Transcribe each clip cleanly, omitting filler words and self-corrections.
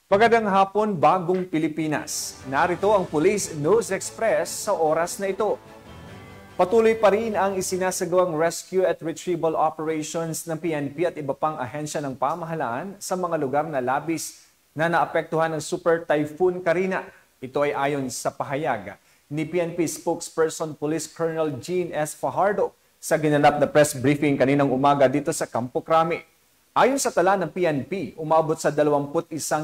Magandang hapon, Bagong Pilipinas. Narito ang Police News Express sa oras na ito. Patuloy pa rin ang isinasagawang rescue at retrieval operations ng PNP at iba pang ahensya ng pamahalaan sa mga lugar na labis na naapektuhan ng Super Typhoon Karina. Ito ay ayon sa pahayag ni PNP spokesperson Police Colonel Jean S. Fajardo sa ginanap na press briefing kaninang umaga dito sa Campo Crame. Ayon sa tala ng PNP, umabot sa 21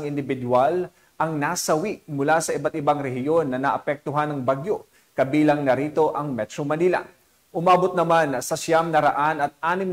individual ang nasawi mula sa iba't ibang rehiyon na naapektuhan ng bagyo, kabilang narito ang Metro Manila. Umabot naman sa 962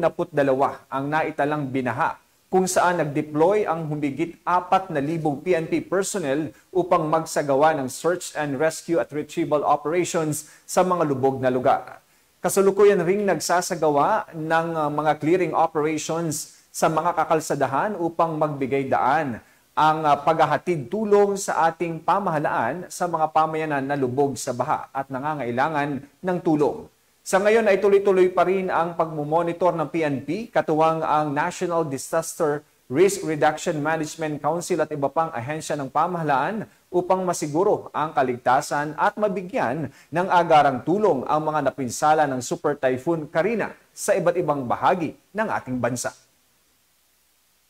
ang naitalang binaha, kung saan nag-deploy ang humigit 4,000 PNP personnel upang magsagawa ng search and rescue at retrieval operations sa mga lubog na lugar. Kasalukuyan ring nagsasagawa ng mga clearing operations sa mga kakalsadahan upang magbigay daan ang paghahatid tulong sa ating pamahalaan sa mga pamayanan na lubog sa baha at nangangailangan ng tulong. Sa ngayon ay tuloy-tuloy pa rin ang pagmumonitor ng PNP, katuwang ang National Disaster Risk Reduction Management Council at iba pang ahensya ng pamahalaan upang masiguro ang kaligtasan at mabigyan ng agarang tulong ang mga napinsala ng Super Typhoon Karina sa iba't ibang bahagi ng ating bansa.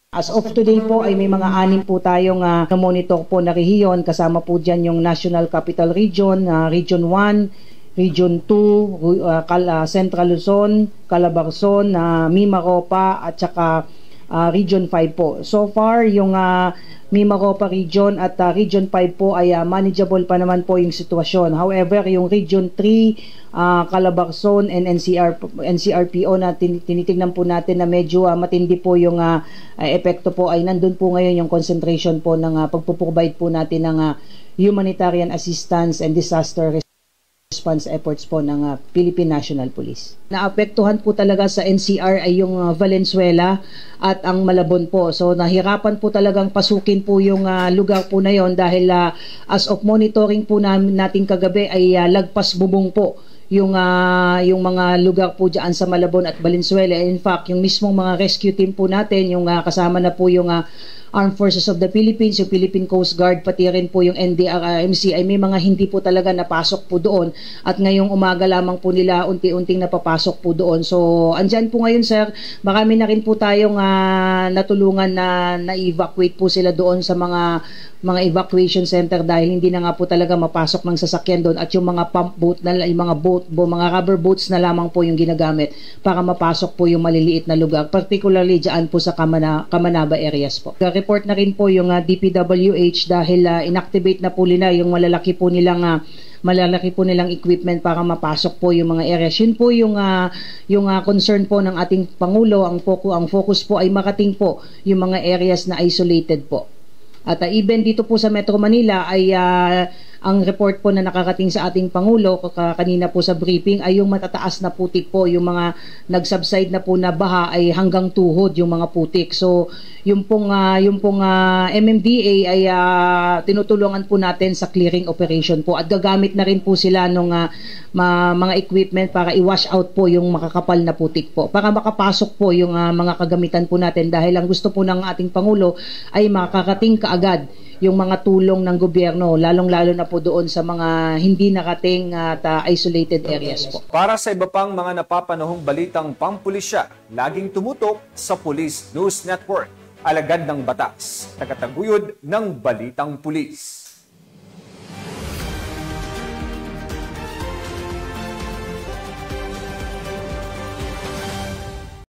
As of today po ay may mga 6 po tayong monitor po na rehiyon, kasama po dyan yung National Capital Region, Region 1, Region 2, Central Luzon, Calabarzon, Mimaropa at saka Region 5 po. So far yung Mimaropa Region at Region 5 po ay manageable pa naman po yung sitwasyon. However, yung Region 3, Calabarzon and NCRPO na tinitingnan po natin na medyo matindi po yung epekto po, ay nandun po ngayon yung concentration po ng pagpuprovide po natin ng humanitarian assistance and disaster response efforts po ng Philippine National Police. Naapektuhan po talaga sa NCR ay yung Valenzuela at ang Malabon po. So nahirapan po talagang pasukin po yung lugar po na yon dahil as of monitoring po natin kagabi ay lagpas bubong po yung mga lugar po diyan sa Malabon at Valenzuela. In fact, yung mismong mga rescue team po natin, yung kasama na po yung Armed Forces of the Philippines, yung Philippine Coast Guard, pati rin po yung NDRRMC, ay may mga hindi po talaga napasok po doon. At ngayong umaga lamang po nila unti-unting napapasok po doon. So, andyan po ngayon, sir. Marami na rin po tayong natulungan na evacuate po sila doon sa mga evacuation center dahil hindi na nga po talaga mapasok ng sasakyan doon, at yung mga pump boat, yung mga rubber boats na lamang po yung ginagamit para mapasok po yung maliliit na lugar, particularly dyan po sa Kamanaba areas po. Report na rin po yung DPWH dahil inactivate na po nila yung malalaki po nilang equipment para mapasok po yung mga areas. Yun po yung concern po ng ating Pangulo. Ang focus po ay makating po yung mga areas na isolated po. At even dito po sa Metro Manila ay ang report po na nakarating sa ating Pangulo kanina po sa briefing ay yung matataas na putik po, yung mga nag-subside na po na baha ay hanggang tuhod yung mga putik. So yung pong MMDA ay tinutulungan po natin sa clearing operation po, at gagamit na rin po sila ng mga equipment para i-wash out po yung makakapal na putik po, para makapasok po yung mga kagamitan po natin, dahil ang gusto po ng ating Pangulo ay makakarating kaagad yung mga tulong ng gobyerno, lalong-lalo na po doon sa mga hindi nakating at isolated areas po. Para sa iba pang mga napapanahong balitang pampulisya, laging tumutok sa Police News Network, alagad ng batas, tagataguyod ng balitang pulis.